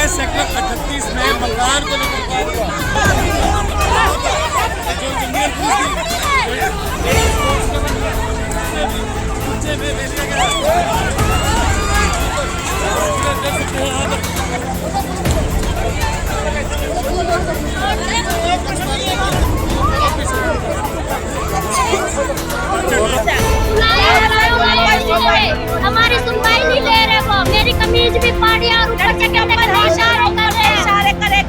के सेक्टर 38 में मकान को लेकर हमारी सुनवाई नहीं ले रहे वो। मेरी कमीज भी फाड़ी और ऊपर से कहते हैं इशारे कर रहे हैं, इशारे करे।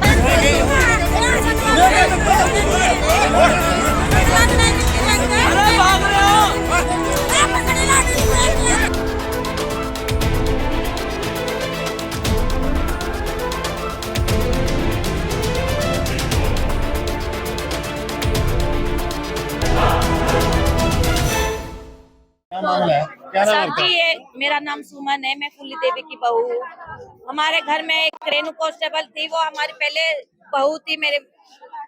जी मेरा नाम सुमन है, मैं फुल्ली देवी की बहू हूँ। हमारे घर में एक रेनू कांस्टेबल थी, वो हमारी पहले बहू थी मेरे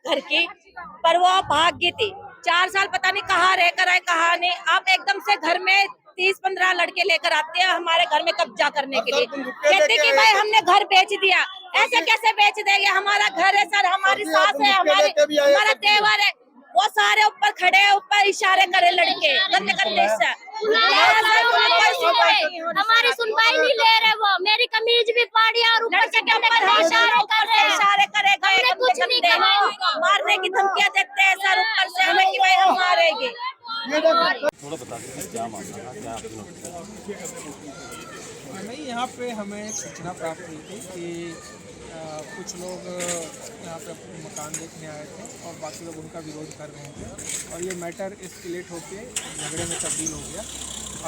घर की, पर वो भाग गई थी। 4 साल पता नहीं कहाँ रहकर आए कहाँ नहीं। अब एकदम से घर में 30-15 लड़के लेकर आते हैं हमारे घर में कब्जा करने के लिए। कहते कि भाई हमने घर बेच दिया। ऐसे कैसे बेच देंगे? हमारा घर है सर, हमारी सास है, हमारा तेवर है। वो सारे ऊपर खड़े हैं, ऊपर इशारे करे लड़के गंदे गंदे से। हमारी सुनवाई नहीं ले रहे वो। मेरी कमीज भी फाड़ी और ऊपर से कहते हैं इशारे कर रहे हैं, इशारे करे गए कुछ नहीं कहा। मारने की धमकियां देते हैं सर ऊपर से हमें कि भाई हम मारेंगे। थोड़ा बता दीजिए क्या मामला है, क्या आपकी नहीं, यहाँ पे हमें एक सूचना प्राप्त हुई थी कि कुछ लोग यहाँ पे मकान देखने आए थे और बाकी लोग उनका विरोध कर रहे थे और ये मैटर एस्केलेट होके झगड़े में तब्दील हो गया।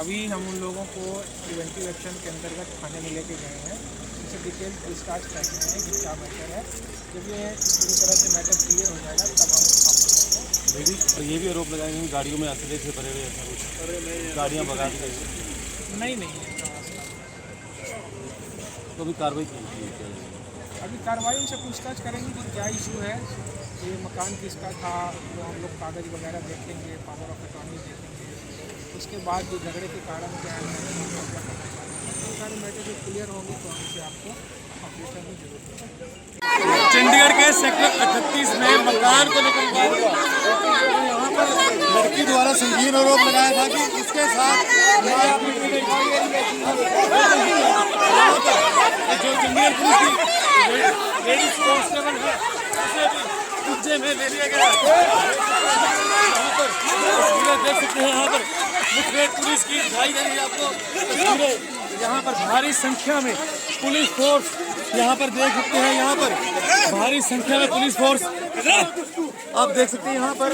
अभी हम उन लोगों को प्रिवेंटिव एक्शन के अंतर्गत थाने में लेके गए हैं, इनसे डिटेल पूछताछ कर रहे हैं कि क्या मैटर है। जब ये पूरी तरह से मैटर क्लियर हो जाएगा तब हम आप लोगों को ये भी आरोप लगाएंगे गाड़ियों में असले से भरे हुए ऐसा कुछ गाड़ियाँ भगा दी गई, नहीं तो भी कार्रवाई की है। अभी कार्रवाई उनसे पूछताछ करेंगे कि क्या इशू है, ये मकान किसका था, तो हम लोग कागज़ वगैरह देखेंगे, पावर ऑफ अटॉर्नी देखेंगे। उसके बाद जो झगड़े के कारण क्या है, तो सारे मैटर जो क्लियर होंगे तो हमसे आपको अपडेट करनी जरूरत है। चंडीगढ़ के सेक्टर 38 में मकान को लेकर यहाँ पर लड़की द्वारा संगीन आरोप लगाया था कि उसके साथ जो चंडीगढ़ पुलिस की लेडीज कांस्टेबल है उसे भी कब्जे में ले लिया गया। यहाँ पर तस्वीरें देख सकते हैं, यहाँ पर मुठभेड़ पुलिस की दिखाई दे रही है आपको तस्वीरें। यहाँ पर भारी संख्या में पुलिस फोर्स यहाँ पर देख सकते हैं, यहाँ पर भारी संख्या में पुलिस फोर्स आप देख सकते हैं। यहाँ पर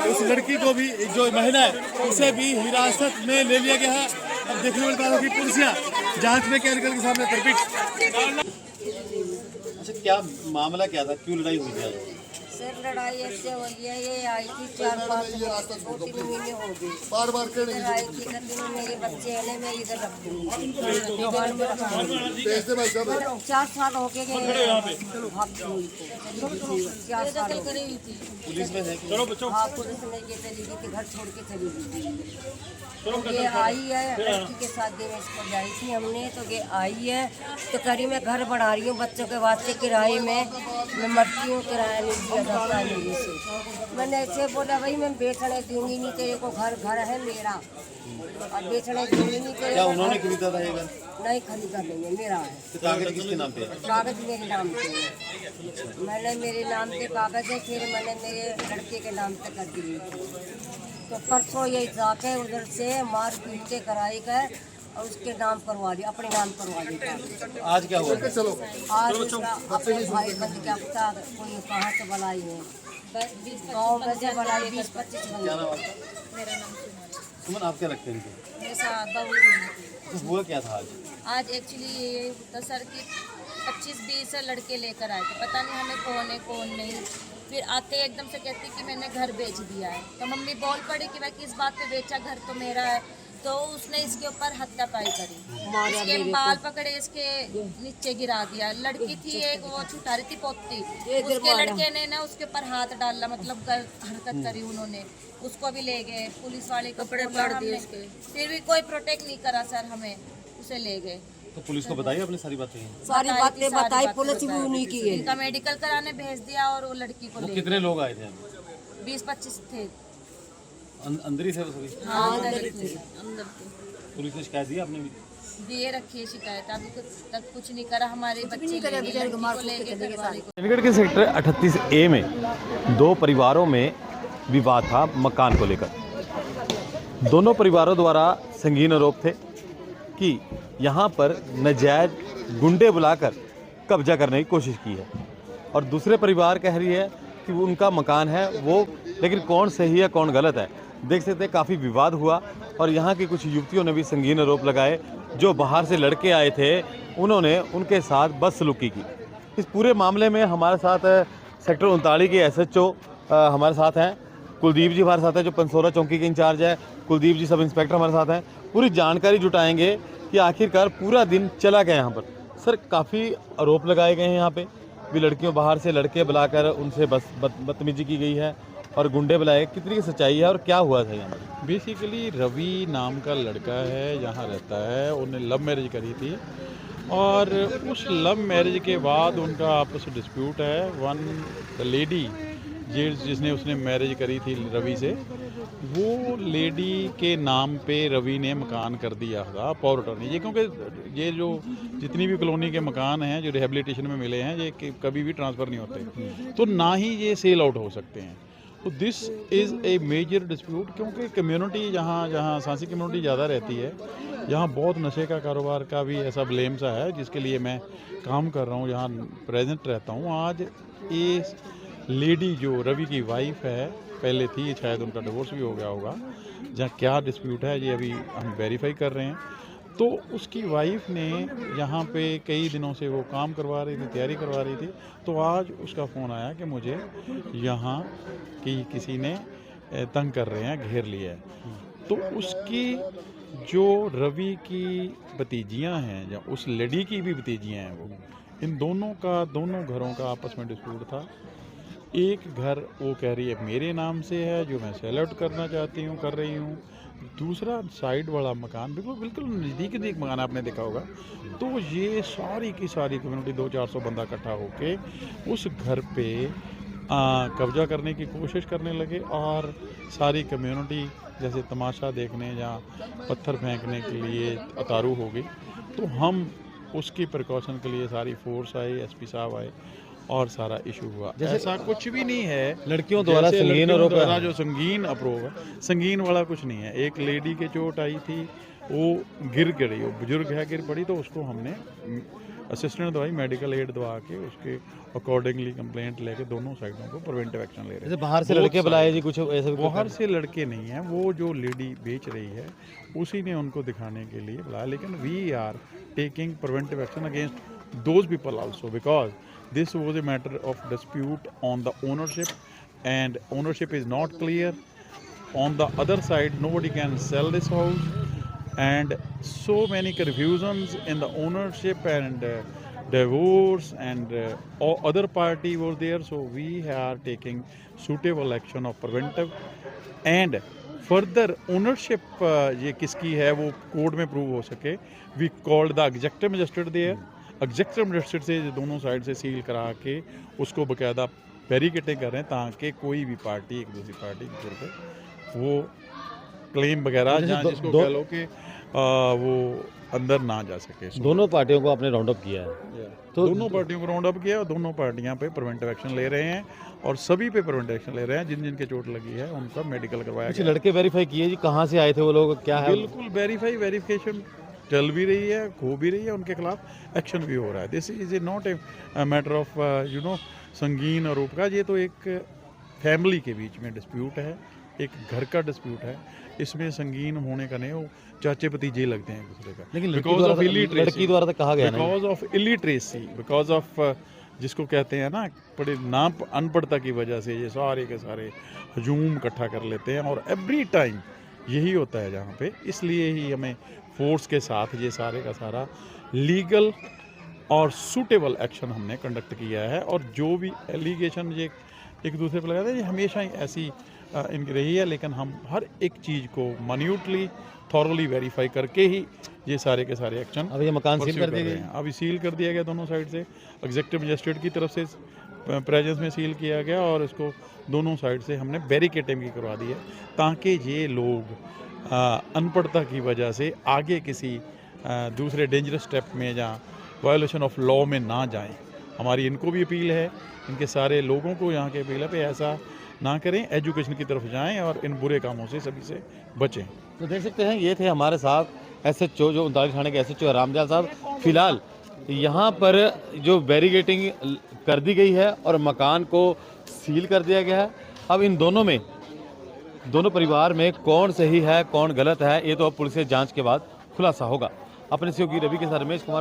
उस लड़की को भी, जो महिला है उसे भी हिरासत में ले लिया गया है। अब देखने में मिलता है कि पुलिसियाँ जांच में क्या निकल के सामने तरपीट। अच्छा, क्या मामला क्या था, क्यों लड़ाई हुई थी? सर लड़ाई ऐसे हो गई है, ये आई थी 4-5 2-3 महीने हो गए, बार आई थी। कहती मैं मेरे बच्चे है मैं इधर रख दूँगी, 4 साल हो गए भाग गई। 4 साल पुलिस में है कि हाँ, पुलिस ने ये चली गई थी, घर छोड़ के चली गई। तो ये आई है लड़की के साथ में इसको जाई थी हमने, तो ये आई है तो करी मैं घर बना रही हूँ बच्चों के वास्ते, किराए में मैं मरती हूँ, किराया नहीं दिया जाता मेरे से। मैंने ऐसे बोला भाई मैं बेचने दूंगी नहीं, तेरे को घर है मेरा और बेचने दूंगी नहीं तेरे। क्या उन्होंने खरीदा था ये घर? नहीं खरीदा नहीं है, मेरा है। तो कागज किसके नाम पे है? कागज मेरे नाम पे है, मैंने मेरे नाम पे कागज है, फिर मैंने मेरे लड़के के नाम पे कर दी। तो परसों ये जाके उधर से मार पीट के कराई गए और उसके नाम करवा लिया, अपने नाम करवा लिया। आज क्या हुआ? आज उसका अपने भाई बंद क्या पता कोई कहाँ से बुलाई है, गाँव में से बुलाई 20-25 बंदे। मेरा नाम सुमन, आप क्या लगते हैं इनको? मेरा तो हुआ क्या था आज एक्चुअली ये तो सर की 25-20 लड़के लेकर आए थे, पता नहीं हमें कौन है कौन नहीं। फिर आते एकदम से कहती कि मैंने घर बेच दिया है, तो मम्मी बोल पड़ी कि भाई किस बात पे बेचा, घर तो मेरा है। तो उसने इसके ऊपर हत्यापाई करी, इसके बाल पकड़े इसके नीचे गिरा दिया। लड़की थी एक, वो छुटा रही थी पोती, उसके लड़के ने ना उसके ऊपर हाथ डाला, मतलब हरकत करी उन्होंने, उसको भी ले गए। पुलिस वाले कपड़े फाड़ दिए उसके, फिर भी कोई प्रोटेक्ट नहीं करा सर, हमें उसे ले गए। तो पुलिस को बताइए अपनी सारी बातें। सारी बातें बताई, पुलिस भी उन्हीं की है। इनका मेडिकल कराने भेज दिया और वो लड़की को वो ले कितने लोग आए थे? 20-25 थे। अंदर ही थे वो सभी? हाँ, अंदर थे। पुलिस ने शिकायत दी आपने भी? दिए रखी है शिकायत, अभी तक कुछ नहीं करा। हमारे बच्चे ले गए, लड़की को ले गए, घर वाले को। चंडीगढ़ के सेक्टर 38A में 2 परिवारों में विवाद था मकान को लेकर। दोनों परिवारों द्वारा संगीन आरोप थे कि यहाँ पर नाजायज गुंडे बुलाकर कब्जा करने की कोशिश की है, और दूसरे परिवार कह रही है कि वो उनका मकान है वो, लेकिन कौन सही है कौन गलत है। देख सकते हैं काफ़ी विवाद हुआ और यहाँ की कुछ युवतियों ने भी संगीन आरोप लगाए। जो बाहर से लड़के आए थे उन्होंने उनके साथ बदसलूकी की। इस पूरे मामले में हमारे साथ सेक्टर 39 के SHO हमारे साथ हैं, कुलदीप जी हमारे साथ हैं जो पंसोरा चौकी के इंचार्ज है, कुलदीप जी सब इंस्पेक्टर हमारे साथ हैं। पूरी जानकारी जुटाएंगे कि आखिरकार पूरा दिन चला गया यहाँ पर। सर, काफ़ी आरोप लगाए गए हैं यहाँ पे भी, लड़कियों बाहर से लड़के बुलाकर उनसे बदतमीजी की गई है और गुंडे बुलाए। कितनी की सच्चाई है और क्या हुआ था यहाँ पर? बेसिकली रवि नाम का लड़का है, यहाँ रहता है, उन्हें लव मैरिज करी थी और उस लव मैरिज के बाद उनका आपस में डिस्प्यूट है। वन लेडी जिसने उसने मैरिज करी थी रवि से, वो लेडी के नाम पे रवि ने मकान कर दिया था पावर अटॉर्नी। ये क्योंकि ये जो जितनी भी कॉलोनी के मकान हैं जो रिहेबिलिटेशन में मिले हैं, ये कभी भी ट्रांसफ़र नहीं होते, तो ना ही ये सेल आउट हो सकते हैं। तो this is a major dispute, क्योंकि कम्युनिटी जहाँ सांसी कम्युनिटी ज़्यादा रहती है, यहाँ बहुत नशे का कारोबार का भी ऐसा ब्लेम सा है, जिसके लिए मैं काम कर रहा हूँ, यहाँ प्रेजेंट रहता हूँ। आज ये लेडी जो रवि की वाइफ है, पहले थी, शायद उनका डिवोर्स भी हो गया होगा, जहाँ क्या डिस्प्यूट है ये अभी हम वेरीफाई कर रहे हैं। तो उसकी वाइफ ने यहाँ पे कई दिनों से वो काम करवा रही थी, तैयारी करवा रही थी, तो आज उसका फ़ोन आया कि मुझे यहाँ की किसी ने तंग कर रहे हैं, घेर लिया है। तो उसकी जो रवि की भतीजियाँ हैं या उस लेडी की भी भतीजियाँ हैं, वो इन दोनों घरों का आपस में डिस्प्यूट था। एक घर वो कह रही है मेरे नाम से है जो मैं सेल आउट करना चाहती हूँ, कर रही हूँ। दूसरा साइड वाला मकान बिल्कुल नज़दीक मकान आपने देखा होगा। तो ये सारी की सारी कम्युनिटी 200-400 बंदा इकट्ठा होके उस घर पे कब्जा करने की कोशिश करने लगे, और सारी कम्युनिटी जैसे तमाशा देखने या पत्थर फेंकने के लिए उतारू हो गई। तो हम उसकी प्रिकॉशन के लिए सारी फोर्स आई, SP साहब आए और सारा इशू हुआ। ऐसा कुछ भी नहीं है लड़कियों द्वारा संगीन आरोप है, जो संगीन आरोप है, संगीन वाला कुछ नहीं है। एक लेडी के चोट आई थी, वो गिर गई, वो बुजुर्ग है, गिर पड़ी, तो उसको हमने असिस्टेंट दवाई मेडिकल एड दवा के उसके अकॉर्डिंगली कंप्लेंट लेके दोनों साइडों को प्रिवेंटिव एक्शन ले रहे हैं। बाहर से लड़के बुलाए जी, कुछ ऐसे? बाहर से लड़के नहीं हैं, वो जो लेडी बेच रही है उसी ने उनको दिखाने के लिए बुलाया। लेकिन we are taking preventive action against those people also, because this was a matter of dispute on the ownership, and ownership is not clear. On the other side, nobody can sell this house, and so many confusions in the ownership and divorce, and other party was there. So we are taking suitable action of preventive and further ownership ये किसकी है वो court में prove हो सके। We called the executive magistrate there. Executive magistrate से दोनों side से सील करा के उसको बाकायदा बैरिकेडिंग कर रहे हैं, ताकि कोई भी पार्टी एक दूसरी पार्टी के ऊपर वो क्लेम वगैरह जिसको कह लो कि वो अंदर ना जा सके। दोनों पार्टियों को आपने राउंड अप किया है? तो दोनों पार्टियों को राउंड अप किया और दोनों पार्टियां पे प्रिवेंटिव एक्शन ले रहे हैं, और सभी पे प्रिवेंटिव एक्शन ले रहे हैं। जिन के चोट लगी है उनका मेडिकल करवाया गया। लड़के वेरीफाई किए जी, कहाँ से आए थे वो लोग, क्या है? बिल्कुल वेरिफिकेशन चल भी रही है, हो भी रही है, उनके खिलाफ एक्शन भी हो रहा है। This is a not a matter of संगीन आरोप का, ये तो एक फैमिली के बीच में डिस्प्यूट है, एक घर का डिस्प्यूट है। इसमें संगीन होने का नहीं, वो चाचे भतीजे लगते हैं एक दूसरे का। लेकिन लड़की द्वारा तो कहा गया, because of illiteracy, because of जिसको कहते हैं ना बड़े ना अनपढ़ता की वजह से ये सारे के सारे हजूम इकट्ठा कर लेते हैं, और एवरी टाइम यही होता है जहाँ पे। इसलिए ही हमें फोर्स के साथ ये सारे का सारा लीगल और सूटेबल एक्शन हमने कंडक्ट किया है। और जो भी एलिगेशन ये एक दूसरे पर लगाते हैं, ये हमेशा ही ऐसी इनकी रही है। लेकिन हम हर एक चीज़ को मान्यूटली थॉरली वेरीफाई करके ही ये सारे के सारे एक्शन अब ये मकान सील कर दिए गए? अभी सील कर दिया गया दोनों साइड से, एग्जीक्यूटिव मजिस्ट्रेट की तरफ से प्रेजेंस में सील किया गया और इसको दोनों साइड से हमने बैरिकेडिंग की करवा दी है ताकि ये लोग अनपढ़ता की वजह से आगे किसी दूसरे डेंजरस स्टेप में या वायोलेशन ऑफ लॉ में ना जाएं। हमारी इनको भी अपील है, इनके सारे लोगों को यहाँ के अपील है पे ऐसा ना करें, एजुकेशन की तरफ जाएं और इन बुरे कामों से सभी से बचें। तो देख सकते हैं ये थे हमारे साथ SHO जो 39 थाने के SHO रामदयाल साहब। फिलहाल यहाँ पर जो बैरिकेडिंग कर दी गई है और मकान को सील कर दिया गया है। अब इन दोनों परिवार में कौन सही है कौन गलत है ये तो अब पुलिस जांच के बाद खुलासा होगा। अपने सहयोगी रवि के साथ रमेश कुमार।